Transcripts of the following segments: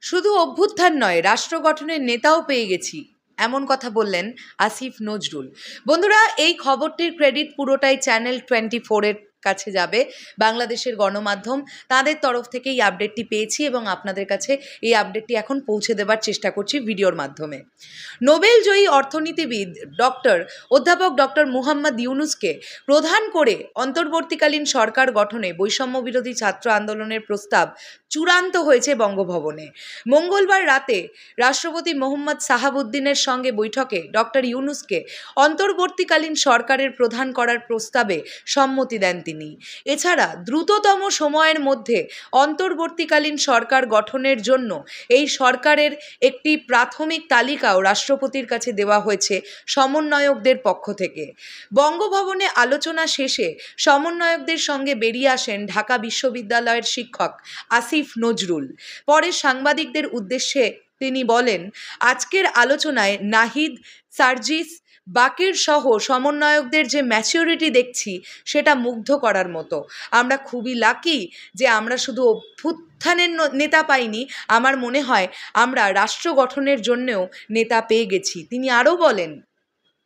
শুধু অভ্যুত্থান নয়, রাষ্ট্র গঠনের নেতাও পেয়ে গেছি, এমন কথা বললেন আসিফ নজরুল। বন্ধুরা, এই খবরটির ক্রেডিট পুরোটাই চ্যানেল 24-এর কাছে যাবে, বাংলাদেশের গণমাধ্যম তাদের তরফ থেকে এই আপডেটটি পেয়েছি এবং আপনাদের কাছে এই আপডেটটি এখন পৌঁছে দেবার চেষ্টা করছি ভিডিওর মাধ্যমে। নোবেলজয়ী অর্থনীতিবিদ অধ্যাপক ডক্টর মুহাম্মদ ইউনুসকে প্রধান করে অন্তর্বর্তীকালীন সরকার গঠনে বৈষম্য বিরোধী ছাত্র আন্দোলনের প্রস্তাব চূড়ান্ত হয়েছে বঙ্গভবনে। মঙ্গলবার রাতে রাষ্ট্রপতি মোহাম্মদ সাহাবুদ্দিনের সঙ্গে বৈঠকে ডক্টর ইউনুসকে অন্তর্বর্তীকালীন সরকারের প্রধান করার প্রস্তাবে সম্মতি দেন তিনি। এছাড়া দ্রুততম সময়ের মধ্যে অন্তর্বর্তীকালীন সরকার গঠনের জন্য এই সরকারের একটি প্রাথমিক তালিকাও রাষ্ট্রপতির কাছে দেওয়া হয়েছে সমন্বয়কদের পক্ষ থেকে। বঙ্গভবনে আলোচনা শেষে সমন্বয়কদের সঙ্গে বেরিয়ে আসেন ঢাকা বিশ্ববিদ্যালয়ের শিক্ষক আসিফ নজরুল। পরে সাংবাদিকদের উদ্দেশ্যে তিনি বলেন, আজকের আলোচনায় নাহিদ, সার্জিস, বাকের সহ সমন্বয়কদের যে ম্যাচিউরিটি দেখছি সেটা মুগ্ধ করার মতো। আমরা খুবই লাকি যে আমরা শুধু অভ্যুত্থানের নেতা পাইনি, আমার মনে হয় আমরা রাষ্ট্র গঠনের জন্যেও নেতা পেয়ে গেছি। তিনি আরও বলেন,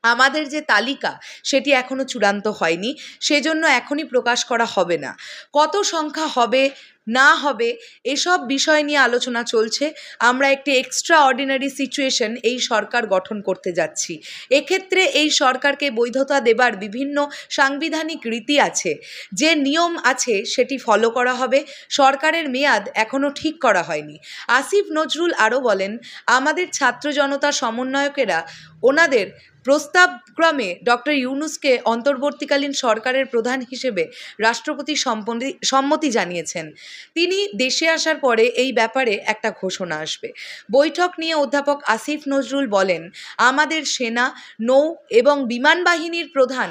আমাদের যে তালিকা সেটি এখনও চূড়ান্ত হয়নি, সেজন্য এখনই প্রকাশ করা হবে না। কত সংখ্যা হবে না হবে এসব বিষয় নিয়ে আলোচনা চলছে। আমরা একটি এক্সট্রা অর্ডিনারি সিচুয়েশন এই সরকার গঠন করতে যাচ্ছি। এক্ষেত্রে এই সরকারকে বৈধতা দেবার বিভিন্ন সাংবিধানিক রীতি আছে, যে নিয়ম আছে সেটি ফলো করা হবে। সরকারের মেয়াদ এখনও ঠিক করা হয়নি। আসিফ নজরুল আরও বলেন, আমাদের ছাত্র জনতা সমন্বয়কেরা ওনাদের প্রস্তাবক্রমে ডক্টর ইউনুসকে অন্তর্বর্তীকালীন সরকারের প্রধান হিসেবে রাষ্ট্রপতি সম্মতি জানিয়েছেন। তিনি দেশে আসার পরে এই ব্যাপারে একটা ঘোষণা আসবে। বৈঠক নিয়ে অধ্যাপক আসিফ নজরুল বলেন, আমাদের সেনা, নৌ এবং বিমান বাহিনীর প্রধান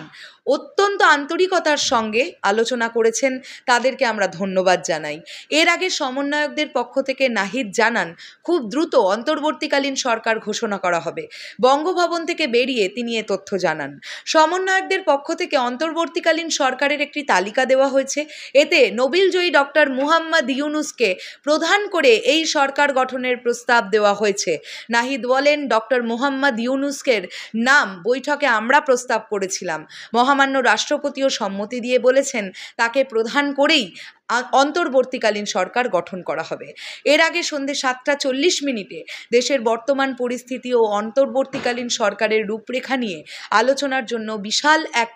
অত্যন্ত আন্তরিকতার সঙ্গে আলোচনা করেছেন, তাদেরকে আমরা ধন্যবাদ জানাই। এর আগে সমন্বয়কদের পক্ষ থেকে নাহিদ জানান, খুব দ্রুত অন্তর্বর্তীকালীন সরকার ঘোষণা করা হবে। বঙ্গভবন থেকে বেরিয়ে তিনি এ তথ্য জানান। সমন্বয়কদের পক্ষ থেকে অন্তর্বর্তীকালীন সরকারের একটি তালিকা দেওয়া হয়েছে। এতে নোবেলজয়ী ডক্টর মুহাম্মদ ইউনুসকে প্রধান করে এই সরকার গঠনের প্রস্তাব দেওয়া হয়েছে। নাহিদ বলেন, ডক্টর মুহাম্মদ ইউনুসের নাম বৈঠকে আমরা প্রস্তাব করেছিলাম। মহামান্য রাষ্ট্রপতিও সম্মতি দিয়ে বলেছেন তাকে প্রধান করেই অন্তর্বর্তীকালীন সরকার গঠন করা হবে। এর আগে সন্ধ্যে 7:40 দেশের বর্তমান পরিস্থিতি ও অন্তর্বর্তীকালীন সরকারের রূপরেখা নিয়ে আলোচনার জন্য বিশাল এক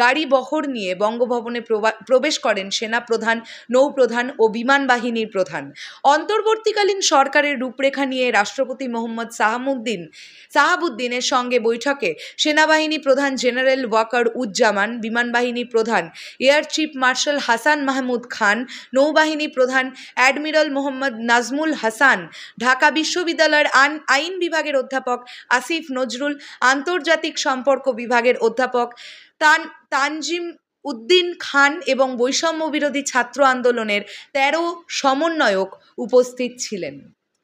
গাড়ি বহর নিয়ে বঙ্গভবনে প্রবেশ করেন সেনাপ্রধান, নৌপ্রধান ও বিমান বাহিনীর প্রধান। অন্তর্বর্তীকালীন সরকারের রূপরেখা নিয়ে রাষ্ট্রপতি মোহাম্মদ সাহাবুদ্দিনের সঙ্গে বৈঠকে সেনাবাহিনী প্রধান জেনারেল ওয়াকার উজ্জামান, বিমান বাহিনী প্রধান air chief marshal Hasan Mahmud Khan, নৌবাহিনী প্রধান অ্যাডমিরাল মোহাম্মদ নাজমুল হাসান, ঢাকা বিশ্ববিদ্যালয়ের আইন বিভাগের অধ্যাপক আসিফ নজরুল, আন্তর্জাতিক সম্পর্ক বিভাগের অধ্যাপক তানজিম উদ্দিন খান এবং বৈষম্য বিরোধী ছাত্র আন্দোলনের 13 সমন্বয়ক উপস্থিত ছিলেন।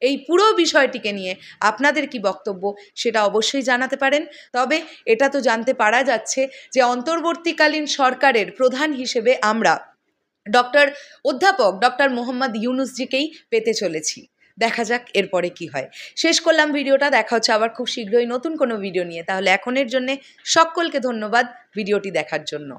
এই পুরো বিষয়টিকে নিয়ে আপনাদের কি বক্তব্য সেটা অবশ্যই জানাতে পারেন। তবে এটা তো জানতে পারা যাচ্ছে যে অন্তর্বর্তীকালীন সরকারের প্রধান হিসেবে আমরা অধ্যাপক ডক্টর মুহাম্মদ ইউনুসজিকেই পেতে চলেছি। দেখা যাক এরপরে কি হয়। শেষ করলাম ভিডিওটা, দেখা হচ্ছে আবার খুব শীঘ্রই নতুন কোনো ভিডিও নিয়ে। তাহলে এখনের জন্যে সকলকে ধন্যবাদ ভিডিওটি দেখার জন্য।